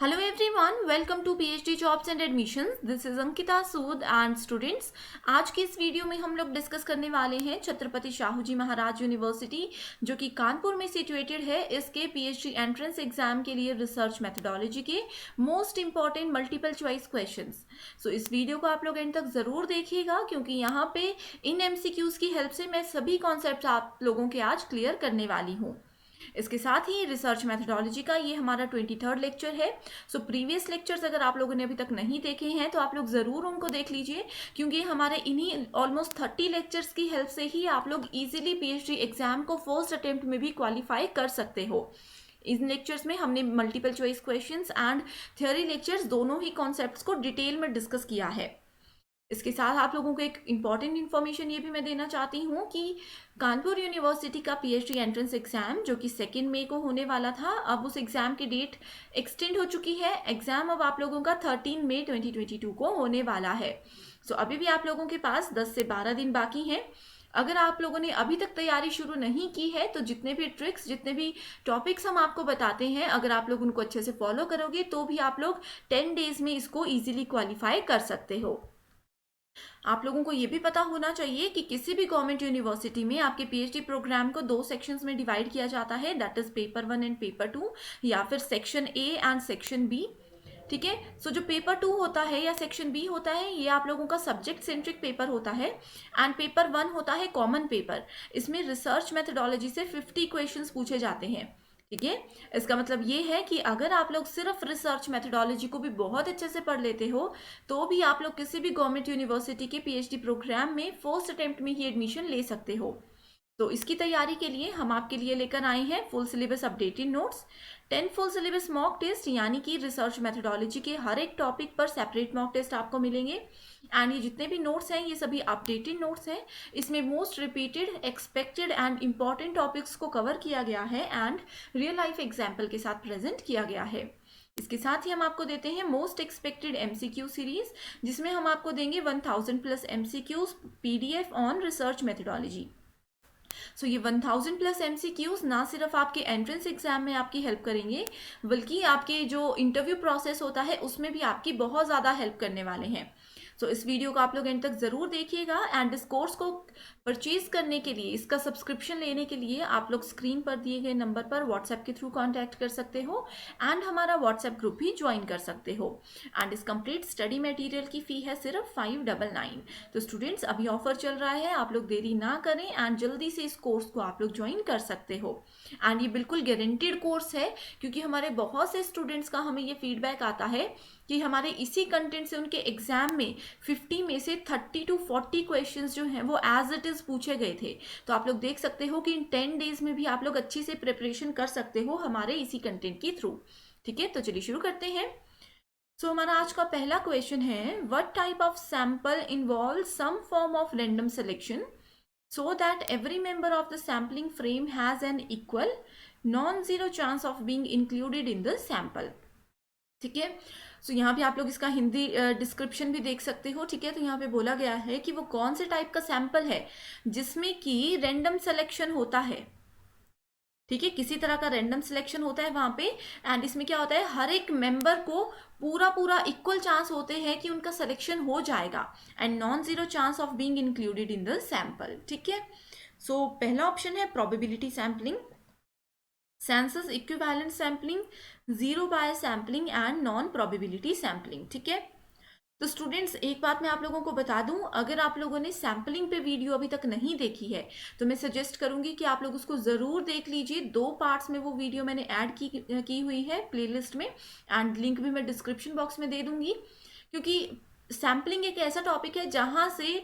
Hello everyone, welcome to PhD Jobs and Admissions. This is Ankita Sood and students. आज की इस video में हम लोग डिस्कस करने वाले हैं छत्रपति शाहू जी महाराज यूनिवर्सिटी जो कि कानपुर में सिचुएटेड है, इसके PhD एंट्रेंस एग्जाम के लिए रिसर्च मेथोडोलॉजी के most important multiple choice questions. So इस वीडियो को आप लोग एंड तक ज़रूर देखिएगा क्योंकि यहाँ पे इन MCQs की हेल्प से मैं सभी कॉन्सेप्ट आप लोगों के आज क्लियर करने वाली हूँ। इसके साथ ही रिसर्च मैथोडोलॉजी का ये हमारा 23rd लेक्चर है। सो प्रीवियस लेक्चर्स अगर आप लोगों ने अभी तक नहीं देखे हैं तो आप लोग ज़रूर उनको देख लीजिए क्योंकि हमारे इन्हीं ऑलमोस्ट 30 लेक्चर्स की हेल्प से ही आप लोग इजीली PhD एग्जाम को फर्स्ट अटेम्प्ट में भी क्वालिफाई कर सकते हो। इन लेक्चर्स में हमने multiple choice questions and theory lectures दोनों ही कॉन्सेप्ट्स को डिटेल में डिस्कस किया है। इसके साथ आप लोगों को एक इम्पॉर्टेंट इन्फॉर्मेशन ये भी मैं देना चाहती हूँ कि कानपुर यूनिवर्सिटी का PhD एंट्रेंस एग्जाम जो कि 2 मई को होने वाला था, अब उस एग्जाम की डेट एक्सटेंड हो चुकी है। एग्जाम अब आप लोगों का 13 मई 2022 को होने वाला है। सो अभी भी आप लोगों के पास 10 से 12 दिन बाकी हैं। अगर आप लोगों ने अभी तक तैयारी शुरू नहीं की है तो जितने भी ट्रिक्स, जितने भी टॉपिक्स हम आपको बताते हैं, अगर आप लोग उनको अच्छे से फॉलो करोगे तो भी आप लोग 10 डेज में इसको ईजिली क्वालिफाई कर सकते हो। आप लोगों को ये भी पता होना चाहिए कि किसी भी गवर्नमेंट यूनिवर्सिटी में आपके PhD प्रोग्राम को 2 सेक्शंस में डिवाइड किया जाता है, that is paper 1 and paper 2 या फिर section A and section B। ठीक है। सो जो पेपर 2 होता है या सेक्शन B होता है ये आप लोगों का सब्जेक्ट सेंट्रिक पेपर होता है एंड पेपर 1 होता है कॉमन पेपर। इसमें रिसर्च मेथोडोलॉजी से 50 क्वेश्चंस पूछे जाते हैं। ठीक है। इसका मतलब ये है कि अगर आप लोग सिर्फ रिसर्च मेथोडोलॉजी को भी बहुत अच्छे से पढ़ लेते हो तो भी आप लोग किसी भी गवर्नमेंट यूनिवर्सिटी के PhD प्रोग्राम में फर्स्ट अटेम्प्ट में ही एडमिशन ले सकते हो। तो इसकी तैयारी के लिए हम आपके लिए लेकर आए हैं full syllabus updated notes, 10 full syllabus mock test, यानी कि रिसर्च मेथोडोलॉजी के हर एक टॉपिक पर सेपरेट मॉक टेस्ट आपको मिलेंगे। एंड ये जितने भी नोट्स हैं ये सभी अपडेटेड नोट्स हैं। इसमें most repeated, expected and important topics को कवर किया गया है एंड रियल लाइफ एग्जाम्पल के साथ प्रेजेंट किया गया है। इसके साथ ही हम आपको देते हैं मोस्ट एक्सपेक्टेड MCQ सीरीज जिसमें हम आपको देंगे 1000+ MCQs PDF on research methodology. So ये 1000+ MCQs ना सिर्फ आपके एंट्रेंस एग्जाम में आपकी हेल्प करेंगे बल्कि आपके जो इंटरव्यू प्रोसेस होता है उसमें भी आपकी बहुत ज़्यादा हेल्प करने वाले हैं। सो इस वीडियो को आप लोग एंड तक ज़रूर देखिएगा एंड इस कोर्स को परचेज करने के लिए, इसका सब्सक्रिप्शन लेने के लिए आप लोग स्क्रीन पर दिए गए नंबर पर व्हाट्सएप के थ्रू कांटेक्ट कर सकते हो एंड हमारा व्हाट्सएप ग्रुप भी ज्वाइन कर सकते हो। एंड इस कंप्लीट स्टडी मटेरियल की फ़ी है सिर्फ 599। तो स्टूडेंट्स अभी ऑफर चल रहा है, आप लोग देरी ना करें एंड जल्दी से इस कोर्स को आप लोग ज्वाइन कर सकते हो। एंड ये बिल्कुल गारंटीड कोर्स है क्योंकि हमारे बहुत से स्टूडेंट्स का हमें ये फीडबैक आता है कि हमारे इसी कंटेंट से उनके एग्जाम में 50 में से 30 to 40 क्वेश्चंस जो हैं वो एज इट इज़ पूछे गए थे। तो आप लोग देख सकते हो कि इन 10 डेज में भी आप लोग अच्छी से प्रिपरेशन कर सकते हो हमारे इसी कंटेंट के थ्रू। ठीक है, तो चलिए शुरू करते हैं। सो हमारा आज का पहला क्वेश्चन है, what type of sample involve some form of random selection so that every member of the sampling frame has an equal non-zero chance of being included in the sample। ठीक है। सो यहाँ पे आप लोग इसका हिंदी डिस्क्रिप्शन भी देख सकते हो। ठीक है, तो यहाँ पे बोला गया है कि वो कौन से टाइप का सैंपल है जिसमें कि रैंडम सिलेक्शन होता है। ठीक है, किसी तरह का रैंडम सिलेक्शन होता है वहां पे एंड इसमें क्या होता है, हर एक मेंबर को पूरा पूरा इक्वल चांस होते हैं कि उनका सिलेक्शन हो जाएगा and non zero chance of being included in the sample. ठीक है। सो पहला ऑप्शन है probability sampling, census equivalent sampling, zero bias sampling and non probability sampling. ठीक है। तो स्टूडेंट्स एक बात मैं आप लोगों को बता दूं, अगर आप लोगों ने सैम्पलिंग पे वीडियो अभी तक नहीं देखी है तो मैं सजेस्ट करूंगी कि आप लोग उसको ज़रूर देख लीजिए। 2 पार्ट्स में वो वीडियो मैंने ऐड की हुई है प्लेलिस्ट में एंड लिंक भी मैं डिस्क्रिप्शन बॉक्स में दे दूंगी क्योंकि सैम्पलिंग एक ऐसा टॉपिक है जहाँ से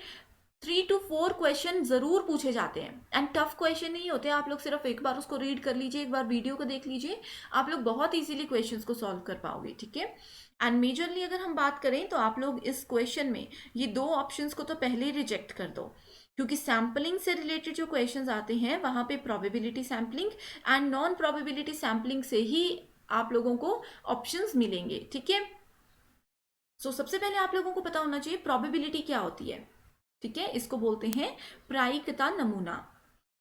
3 to 4 क्वेश्चन ज़रूर पूछे जाते हैं एंड टफ क्वेश्चन नहीं होते। आप लोग सिर्फ एक बार उसको रीड कर लीजिए, एक बार वीडियो को देख लीजिए, आप लोग बहुत इजीली क्वेश्चंस को सॉल्व कर पाओगे। ठीक है। एंड मेजरली अगर हम बात करें तो आप लोग इस क्वेश्चन में ये 2 ऑप्शंस को तो पहले ही रिजेक्ट कर दो क्योंकि सैम्पलिंग से रिलेटेड जो क्वेश्चंस आते हैं वहाँ पे probability sampling and non probability sampling से ही आप लोगों को ऑप्शंस मिलेंगे। ठीक है। सो सबसे पहले आप लोगों को पता होना चाहिए प्रोबेबिलिटी क्या होती है। ठीक है, इसको बोलते हैं प्रायिकता नमूना।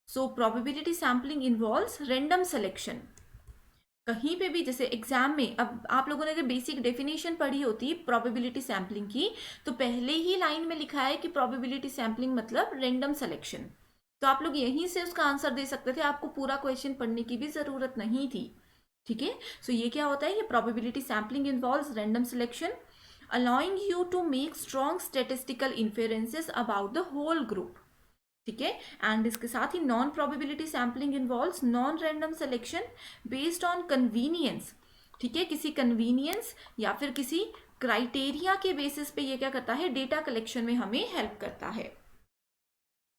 So probability sampling involves random selection. कहीं पे भी, जैसे एग्जाम में, अब आप लोगों ने अगर बेसिक डेफिनेशन पढ़ी होती प्रोबेबिलिटी सैम्पलिंग की, तो पहले ही लाइन में लिखा है कि प्रोबेबिलिटी सैम्पलिंग मतलब रैंडम सिलेक्शन। तो आप लोग यहीं से उसका आंसर दे सकते थे, आपको पूरा क्वेश्चन पढ़ने की भी जरूरत नहीं थी। ठीक है, सो ये क्या होता है, ये probability sampling involves random selection allowing you to make strong statistical inferences about the whole group। ठीक है, एंड इसके साथ ही non probability sampling involves non random selection based on convenience. ठीक है, किसी कन्वीनियंस या फिर किसी क्राइटेरिया के बेसिस पे ये क्या करता है, डेटा कलेक्शन में हमें हेल्प करता है।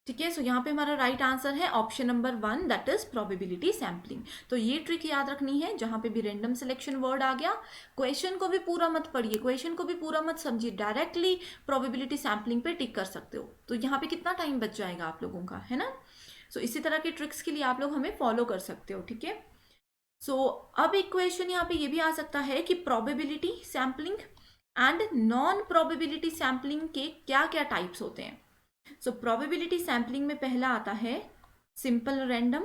ठीक है, सो यहाँ पे हमारा राइट आंसर है option number 1, that is probability sampling. तो ये ट्रिक याद रखनी है, जहां पे भी रैंडम सिलेक्शन वर्ड आ गया, क्वेश्चन को भी पूरा मत पढ़िए, क्वेश्चन को भी पूरा मत समझिए, डायरेक्टली प्रोबेबिलिटी सैम्पलिंग पे टिक कर सकते हो। तो यहाँ पे कितना टाइम बच जाएगा आप लोगों का, है ना। सो इसी तरह के ट्रिक्स के लिए आप लोग हमें फॉलो कर सकते हो। ठीक है, सो अब एक क्वेश्चन यहाँ पे ये भी आ सकता है कि probability sampling and non probability sampling के क्या क्या टाइप्स होते हैं। सो प्रोबेबिलिटी सैम्पलिंग में पहला आता है सिंपल रैंडम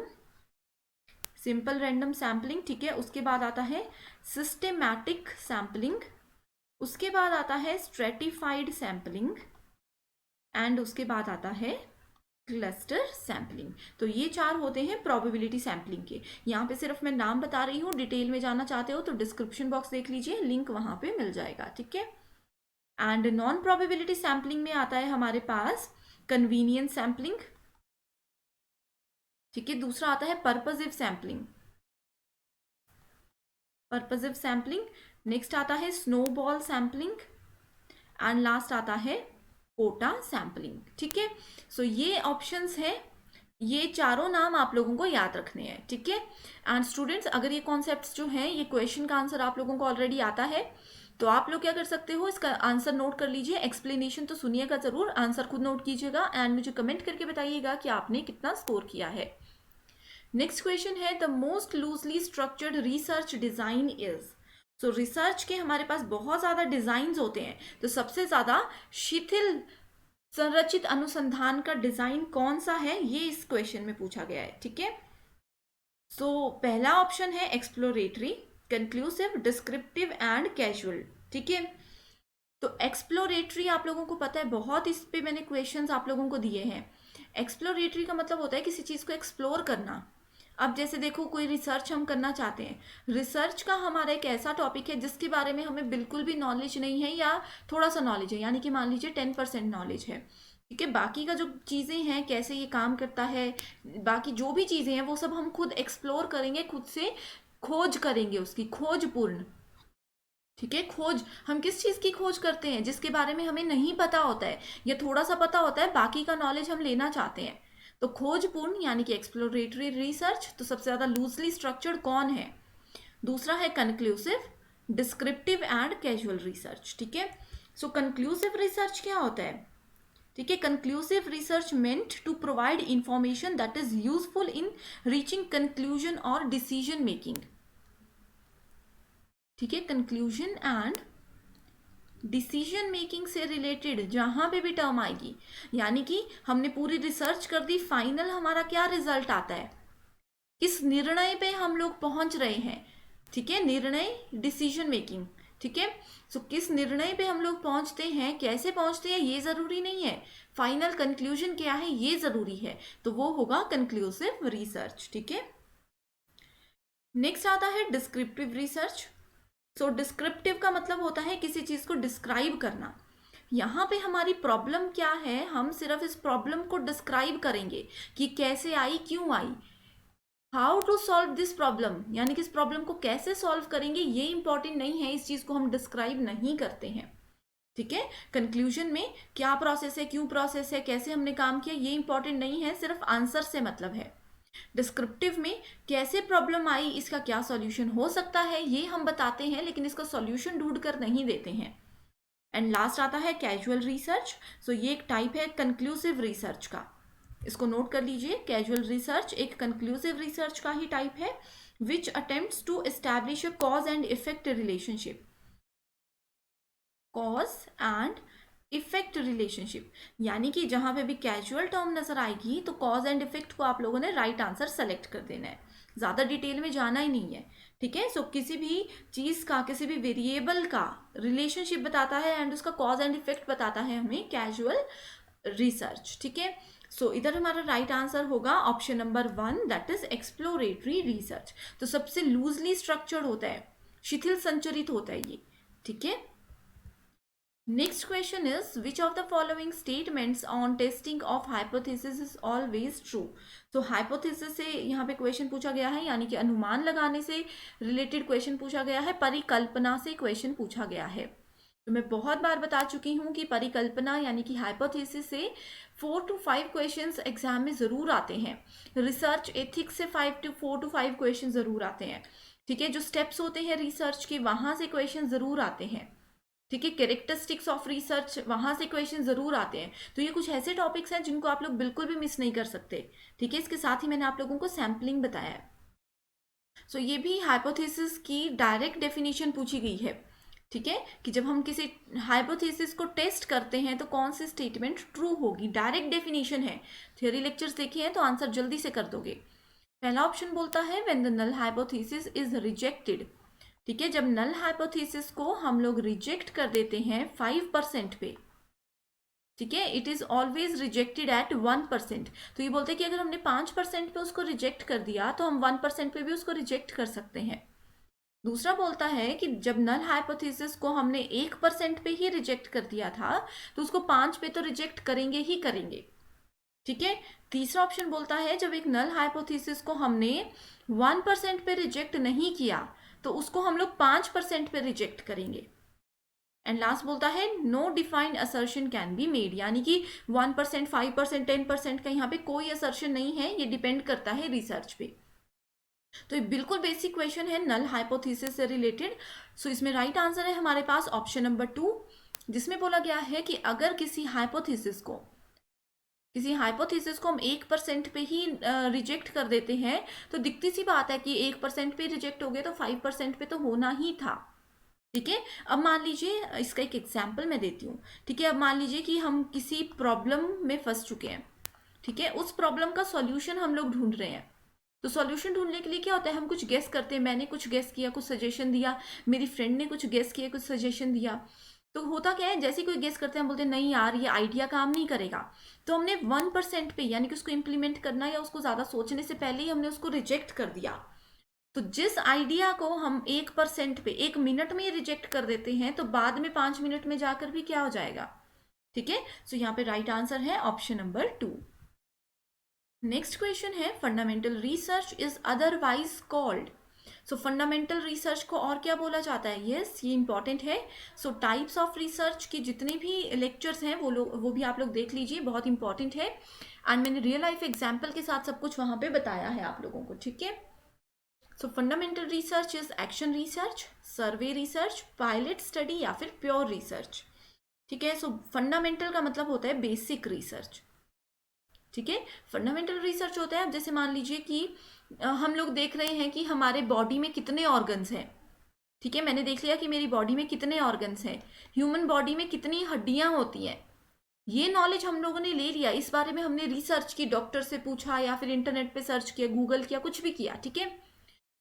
सैम्पलिंग। ठीक है, उसके बाद आता है सिस्टेमैटिक सैम्पलिंग, उसके बाद आता है स्ट्रेटिफाइड सैम्पलिंग, एंड उसके बाद आता है क्लस्टर सैम्पलिंग। तो ये 4 होते हैं प्रोबेबिलिटी सैम्पलिंग के। यहाँ पे सिर्फ मैं नाम बता रही हूँ, डिटेल में जाना चाहते हो तो डिस्क्रिप्शन बॉक्स देख लीजिए, लिंक वहां पे मिल जाएगा। ठीक है, एंड नॉन प्रोबेबिलिटी सैम्पलिंग में आता है हमारे पास कन्वीनियंस सैम्पलिंग। ठीक है, दूसरा आता है पर्पसिव सैम्पलिंग, नेक्स्ट आता है स्नोबॉल सैम्पलिंग, एंड लास्ट आता है कोटा सैम्पलिंग। ठीक है, सो ये ऑप्शंस है, ये चारों नाम आप लोगों को याद रखने हैं। ठीक है, एंड स्टूडेंट्स, अगर ये कॉन्सेप्ट्स जो हैं, ये क्वेश्चन का आंसर आप लोगों को ऑलरेडी आता है, तो आप लोग क्या कर सकते हो, इसका आंसर नोट कर लीजिए, एक्सप्लेनेशन तो सुनिएगा जरूर, आंसर खुद नोट कीजिएगा एंड मुझे कमेंट करके बताइएगा कि आपने कितना स्कोर किया है। नेक्स्ट क्वेश्चन है, the most loosely structured research design is. So research के हमारे पास बहुत ज्यादा डिजाइन होते हैं, तो सबसे ज्यादा शिथिल संरचित अनुसंधान का डिजाइन कौन सा है, ये इस क्वेश्चन में पूछा गया है। ठीक है, सो पहला ऑप्शन है exploratory, conclusive, descriptive and casual. ठीक है, तो एक्सप्लोरेटरी आप लोगों को पता है, बहुत इस पे मैंने क्वेश्चंस आप लोगों को दिए हैं। एक्सप्लोरेटरी का मतलब होता है किसी चीज को एक्सप्लोर करना। अब जैसे देखो, कोई रिसर्च हम करना चाहते हैं, रिसर्च का हमारा एक ऐसा टॉपिक है जिसके बारे में हमें बिल्कुल भी नॉलेज नहीं है या थोड़ा सा नॉलेज है, यानी कि मान लीजिए 10% नॉलेज है। ठीक है, बाकी का जो चीज़ें हैं, कैसे ये काम करता है, बाकी जो भी चीज़ें हैं वो सब हम खुद एक्सप्लोर करेंगे, खुद से खोज करेंगे, उसकी खोजपूर्ण। ठीक है, खोज, हम किस चीज़ की खोज करते हैं, जिसके बारे में हमें नहीं पता होता है या थोड़ा सा पता होता है, बाकी का नॉलेज हम लेना चाहते हैं। तो खोजपूर्ण यानी कि एक्सप्लोरेटरी रिसर्च। तो सबसे ज़्यादा लूजली स्ट्रक्चर्ड कौन है, दूसरा है conclusive, descriptive and casual research. ठीक है, सो कंक्लूसिव रिसर्च क्या होता है। ठीक है, conclusive research meant to provide information that is useful in reaching conclusion और डिसीजन मेकिंग। ठीक है, कंक्लूजन एंड डिसीजन मेकिंग से रिलेटेड जहां पे भी टर्म आएगी, यानी कि हमने पूरी रिसर्च कर दी, फाइनल हमारा क्या रिजल्ट आता है, किस निर्णय पे हम लोग पहुंच रहे हैं। ठीक है, निर्णय, डिसीजन मेकिंग। ठीक है, सो किस निर्णय पे हम लोग पहुंचते हैं, कैसे पहुंचते हैं, ये जरूरी नहीं है, फाइनल कंक्लूजन क्या है ये जरूरी है, तो वो होगा कंक्लूसिव रिसर्च। ठीक है, नेक्स्ट आता है डिस्क्रिप्टिव रिसर्च। सो डिस्क्रिप्टिव का मतलब होता है किसी चीज को डिस्क्राइब करना। यहाँ पे हमारी प्रॉब्लम क्या है, हम सिर्फ इस प्रॉब्लम को डिस्क्राइब करेंगे कि कैसे आई, क्यों आई, how to solve this problem, यानी कि इस प्रॉब्लम को कैसे सॉल्व करेंगे ये इंपॉर्टेंट नहीं है, इस चीज को हम डिस्क्राइब नहीं करते हैं। ठीक है, कंक्लूजन में क्या प्रोसेस है, क्यों प्रोसेस है, कैसे हमने काम किया, ये इंपॉर्टेंट नहीं है, सिर्फ आंसर से मतलब है। डिस्क्रिप्टिव में कैसे प्रॉब्लम आई, इसका क्या सॉल्यूशन हो सकता है, ये हम बताते हैं, लेकिन इसका सॉल्यूशन ढूंढ कर नहीं देते हैं। एंड लास्ट आता है कैजुअल रिसर्च। सो ये एक टाइप है कंक्लूसिव रिसर्च का, इसको नोट कर लीजिए। कैजुअल रिसर्च एक कंक्लूसिव रिसर्च का ही टाइप है, which attempts to establish a cause and effect relationship. Cause and effect relationship, यानी कि जहां पे भी कैजुअल टर्म नजर आएगी तो कॉज एंड इफेक्ट को आप लोगों ने राइट आंसर सेलेक्ट कर देना है, ज्यादा डिटेल में जाना ही नहीं है। ठीक है। सो किसी भी चीज़ का, किसी भी वेरिएबल का रिलेशनशिप बताता है एंड उसका कॉज एंड इफेक्ट बताता है हमें कैजुअल रिसर्च। ठीक है। सो इधर हमारा राइट आंसर होगा option number 1, that is exploratory research. तो सबसे लूजली स्ट्रक्चर्ड होता है, शिथिल संचरित होता है ये। ठीक है। Next question is which of the following statements on testing of hypothesis is always true. तो हाइपोथेसिस से यहाँ पे क्वेश्चन पूछा गया है, यानी कि अनुमान लगाने से रिलेटेड क्वेश्चन पूछा गया है, परिकल्पना से क्वेश्चन पूछा गया है। तो मैं बहुत बार बता चुकी हूँ कि परिकल्पना यानी कि हाइपोथेसिस से 4 to 5 क्वेश्चंस एग्जाम में ज़रूर आते हैं। रिसर्च एथिक्स से 4 to 5 क्वेश्चन ज़रूर आते हैं। ठीक है। जो स्टेप्स होते हैं रिसर्च के, वहाँ से क्वेश्चन ज़रूर आते हैं। ठीक है। कैरेक्टरिस्टिक्स ऑफ रिसर्च, वहाँ से क्वेश्चन ज़रूर आते हैं। तो ये कुछ ऐसे टॉपिक्स हैं जिनको आप लोग बिल्कुल भी मिस नहीं कर सकते। ठीक है। इसके साथ ही मैंने आप लोगों को सैम्पलिंग बताया है। सो ये भी हाइपोथेसिस की डायरेक्ट डेफिनेशन पूछी गई है। ठीक है, कि जब हम किसी हाइपोथेसिस को टेस्ट करते हैं तो कौन सी स्टेटमेंट ट्रू होगी, डायरेक्ट डेफिनेशन है। थ्योरी लेक्चर्स देखे हैं तो आंसर जल्दी से कर दोगे। पहला ऑप्शन बोलता है when the null hypothesis is rejected. ठीक है, जब नल हाइपोथेसिस को हम लोग रिजेक्ट कर देते हैं 5% पे, ठीक है, it is always rejected at 1%। तो ये बोलते हैं कि अगर हमने 5% पे उसको रिजेक्ट कर दिया तो हम 1% पे भी उसको रिजेक्ट कर सकते हैं। दूसरा बोलता है कि जब नल हाइपोथेसिस को हमने 1% पे ही रिजेक्ट कर दिया था तो उसको 5 पे तो रिजेक्ट करेंगे ही करेंगे। ठीक है। तीसरा ऑप्शन बोलता है जब एक नल हाइपोथेसिस को हमने 1% पे रिजेक्ट नहीं किया तो उसको हम लोग 5% पे रिजेक्ट करेंगे। एंड लास्ट बोलता है no defined assertion can be made, यानी कि 1%, 5%, 10% का यहाँ पे कोई असर्शन नहीं है, ये डिपेंड करता है रिसर्च पे। तो ये बिल्कुल बेसिक क्वेश्चन है नल हाइपोथेसिस से रिलेटेड। सो इसमें राइट आंसर है हमारे पास ऑप्शन नंबर 2, जिसमें बोला गया है कि अगर किसी हाइपोथेसिस को हम 1% पे ही रिजेक्ट कर देते हैं तो दिखती सी बात है कि 1% पे रिजेक्ट हो गए तो 5% पे तो होना ही था। ठीक है। अब मान लीजिए, इसका एक एग्जाम्पल मैं देती हूँ। ठीक है, अब मान लीजिए कि हम किसी प्रॉब्लम में फंस चुके हैं। ठीक है, उस प्रॉब्लम का सॉल्यूशन हम लोग ढूंढ रहे हैं। तो सॉल्यूशन ढूंढने के लिए क्या होता है, हम कुछ गेस करते हैं। मैंने कुछ गेस किया, कुछ सजेशन दिया, मेरी फ्रेंड ने कुछ गेस किया, कुछ सजेशन दिया। तो होता क्या है, जैसे कोई गेस करते हैं हम बोलते हैं नहीं यार ये आइडिया काम नहीं करेगा, तो हमने 1% पे यानी कि उसको इम्प्लीमेंट करना या उसको ज़्यादा सोचने से पहले ही हमने उसको रिजेक्ट कर दिया। तो जिस आइडिया को हम 1% पे 1 मिनट में रिजेक्ट कर देते हैं तो बाद में 5 मिनट में जाकर भी क्या हो जाएगा। ठीक है। सो यहाँ पे राइट आंसर है ऑप्शन नंबर 2। नेक्स्ट क्वेश्चन है fundamental research is otherwise called. So fundamental research को और क्या बोला जाता है, यस ये इंपॉर्टेंट है। सो टाइप्स ऑफ रिसर्च की जितने भी लेक्चर्स हैं वो भी आप लोग देख लीजिए, बहुत इंपॉर्टेंट है। एंड मैंने रियल लाइफ एग्जाम्पल के साथ सब कुछ वहाँ पे बताया है आप लोगों को। ठीक है। सो fundamental research is action research, survey research, pilot study या फिर प्योर रिसर्च। ठीक है। सो फंडामेंटल का मतलब होता है बेसिक रिसर्च। ठीक है। फंडामेंटल रिसर्च होता है, अब जैसे मान लीजिए कि हम लोग देख रहे हैं कि हमारे बॉडी में कितने ऑर्गन्स हैं। ठीक है, मैंने देख लिया कि मेरी बॉडी में कितने ऑर्गन्स हैं, ह्यूमन बॉडी में कितनी हड्डियां होती हैं। ये नॉलेज हम लोगों ने ले लिया, इस बारे में हमने रिसर्च की, डॉक्टर से पूछा या फिर इंटरनेट पे सर्च किया, गूगल किया, कुछ भी किया। ठीक है,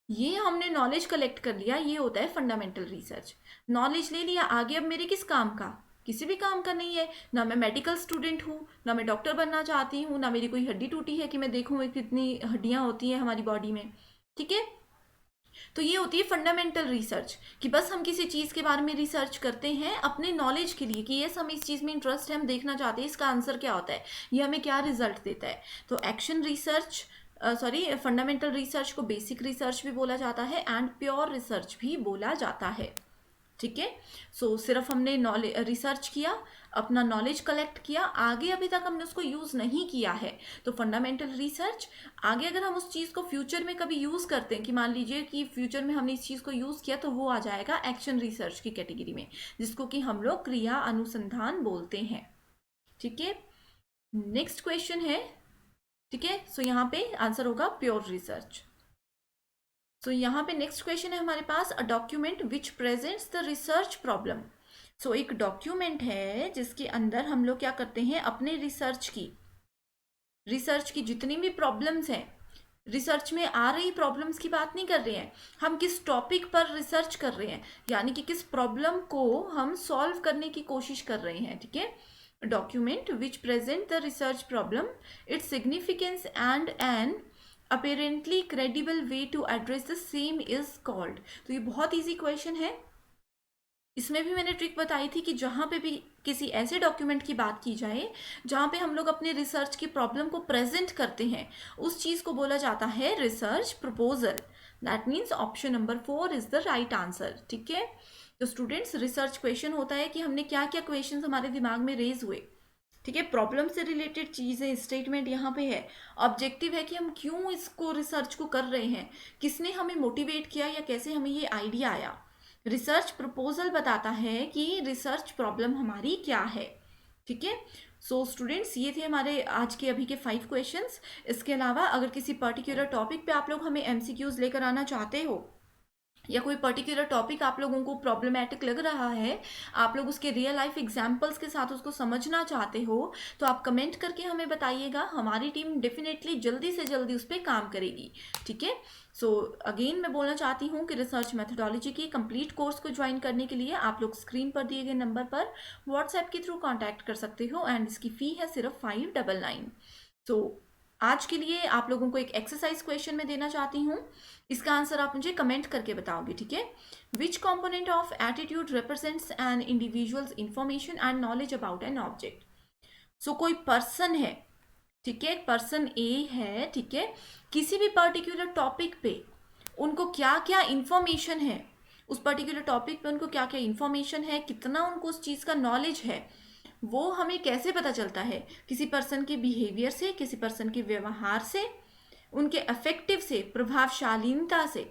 ये हमने नॉलेज कलेक्ट कर लिया, ये होता है फंडामेंटल रिसर्च। नॉलेज ले लिया, आगे अब मेरे किस काम का, किसी भी काम का नहीं है। ना मैं मेडिकल स्टूडेंट हूँ, ना मैं डॉक्टर बनना चाहती हूँ, ना मेरी कोई हड्डी टूटी है कि मैं देखूँ कितनी हड्डियाँ होती हैं हमारी बॉडी में। ठीक है। तो ये होती है फंडामेंटल रिसर्च, कि बस हम किसी चीज़ के बारे में रिसर्च करते हैं अपने नॉलेज के लिए, कि यस हमें इस चीज़ में इंटरेस्ट है, हम देखना चाहते हैं इसका आंसर क्या होता है, ये हमें क्या रिजल्ट देता है। तो एक्शन रिसर्च फंडामेंटल रिसर्च को बेसिक रिसर्च भी बोला जाता है एंड प्योर रिसर्च भी बोला जाता है। ठीक है। सो सिर्फ हमने नॉलेज रिसर्च किया, अपना नॉलेज कलेक्ट किया, आगे अभी तक हमने उसको यूज़ नहीं किया है तो फंडामेंटल रिसर्च। आगे अगर हम उस चीज़ को फ्यूचर में कभी यूज़ करते हैं, कि मान लीजिए कि फ्यूचर में हमने इस चीज़ को यूज़ किया, तो वो आ जाएगा एक्शन रिसर्च की कैटेगरी में, जिसको कि हम लोग क्रिया अनुसंधान बोलते हैं। ठीक है। नेक्स्ट क्वेश्चन है। ठीक है। सो यहाँ पे आंसर होगा प्योर रिसर्च। सो यहाँ पे नेक्स्ट क्वेश्चन है हमारे पास, a document which presents the research problem. So एक डॉक्यूमेंट है जिसके अंदर हम लोग क्या करते हैं, अपने रिसर्च की जितनी भी प्रॉब्लम्स हैं रिसर्च में आ रही प्रॉब्लम्स की बात नहीं कर रहे हैं, हम किस टॉपिक पर रिसर्च कर रहे हैं, यानी कि किस प्रॉब्लम को हम सॉल्व करने की कोशिश कर रहे हैं, ठीक है। Document which present the research problem, its significance and an apparently credible way to address the same is called. तो ये बहुत ईजी क्वेश्चन है। इसमें भी मैंने ट्रिक बताई थी कि जहाँ पे भी किसी ऐसे डॉक्यूमेंट की बात की जाए जहाँ पे हम लोग अपने रिसर्च की प्रॉब्लम को प्रेजेंट करते हैं, उस चीज़ को बोला जाता है research proposal. That means option number 4 is the right answer, ठीक है। तो स्टूडेंट्स, रिसर्च क्वेश्चन होता है कि हमने क्या क्या क्वेश्चन हमारे दिमाग में रेज हुए, ठीक है। प्रॉब्लम से रिलेटेड चीज़ें, स्टेटमेंट यहाँ पे है। ऑब्जेक्टिव है कि हम क्यों इसको रिसर्च को कर रहे हैं, किसने हमें मोटिवेट किया या कैसे हमें ये आइडिया आया। रिसर्च प्रपोजल बताता है कि रिसर्च प्रॉब्लम हमारी क्या है, ठीक है। सो स्टूडेंट्स, ये थे हमारे आज के अभी के 5 क्वेश्चंस। इसके अलावा अगर किसी पर्टिकुलर टॉपिक पे आप लोग हमें एमसीक्यूज लेकर आना चाहते हो या कोई पर्टिकुलर टॉपिक आप लोगों को प्रॉब्लमेटिक लग रहा है, आप लोग उसके रियल लाइफ एग्जांपल्स के साथ उसको समझना चाहते हो, तो आप कमेंट करके हमें बताइएगा। हमारी टीम डेफिनेटली जल्दी से जल्दी उस पर काम करेगी, ठीक है। सो अगेन मैं बोलना चाहती हूँ कि रिसर्च मेथोडोलॉजी की कंप्लीट कोर्स को ज्वाइन करने के लिए आप लोग स्क्रीन पर दिए गए नंबर पर व्हाट्सएप के थ्रू कॉन्टैक्ट कर सकते हो एंड इसकी फ़ी है सिर्फ 599। सो आज के लिए आप लोगों को एक एक्सरसाइज क्वेश्चन में देना चाहती हूँ, इसका आंसर आप मुझे कमेंट करके बताओगे, ठीक है। Which component of attitude represents an individual's information and knowledge about an object. So कोई पर्सन है, ठीक है, पर्सन ए है, ठीक है, किसी भी पर्टिकुलर टॉपिक पे उनको क्या क्या इंफॉर्मेशन है, उस पर्टिकुलर टॉपिक पे उनको क्या क्या इंफॉर्मेशन है, कितना उनको उस चीज़ का नॉलेज है, वो हमें कैसे पता चलता है। किसी पर्सन के बिहेवियर से, किसी पर्सन के व्यवहार से, उनके अफेक्टिव से, प्रभावशालीनता से,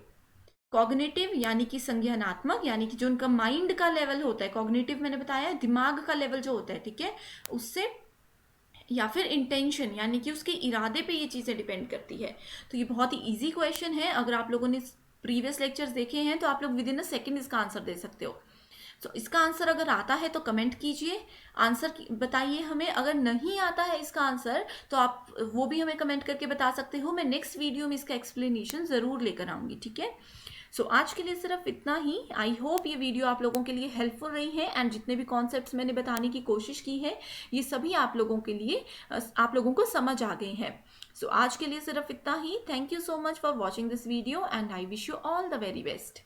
कॉग्निटिव यानी कि संज्ञानात्मक यानी कि जो उनका माइंड का लेवल होता है, कॉग्निटिव मैंने बताया दिमाग का लेवल जो होता है, ठीक है, उससे, या फिर इंटेंशन यानी कि उसके इरादे पे ये चीज़ें डिपेंड करती है। तो ये बहुत ही इजी क्वेश्चन है। अगर आप लोगों ने प्रीवियस लेक्चर्स देखे हैं तो आप लोग विद इन अ सेकेंड इसका आंसर दे सकते हो। तो इसका आंसर अगर आता है तो कमेंट कीजिए, आंसर बताइए हमें। अगर नहीं आता है इसका आंसर तो आप वो भी हमें कमेंट करके बता सकते हो। मैं नेक्स्ट वीडियो में इसका एक्सप्लेनेशन ज़रूर लेकर आऊँगी, ठीक है। सो आज के लिए सिर्फ इतना ही। आई होप ये वीडियो आप लोगों के लिए हेल्पफुल रही है एंड जितने भी कॉन्सेप्ट्स मैंने बताने की कोशिश की है ये सभी आप लोगों के लिए, आप लोगों को समझ आ गए हैं। सो आज के लिए सिर्फ इतना ही। Thank you so much for watching this video and I wish you all the very best.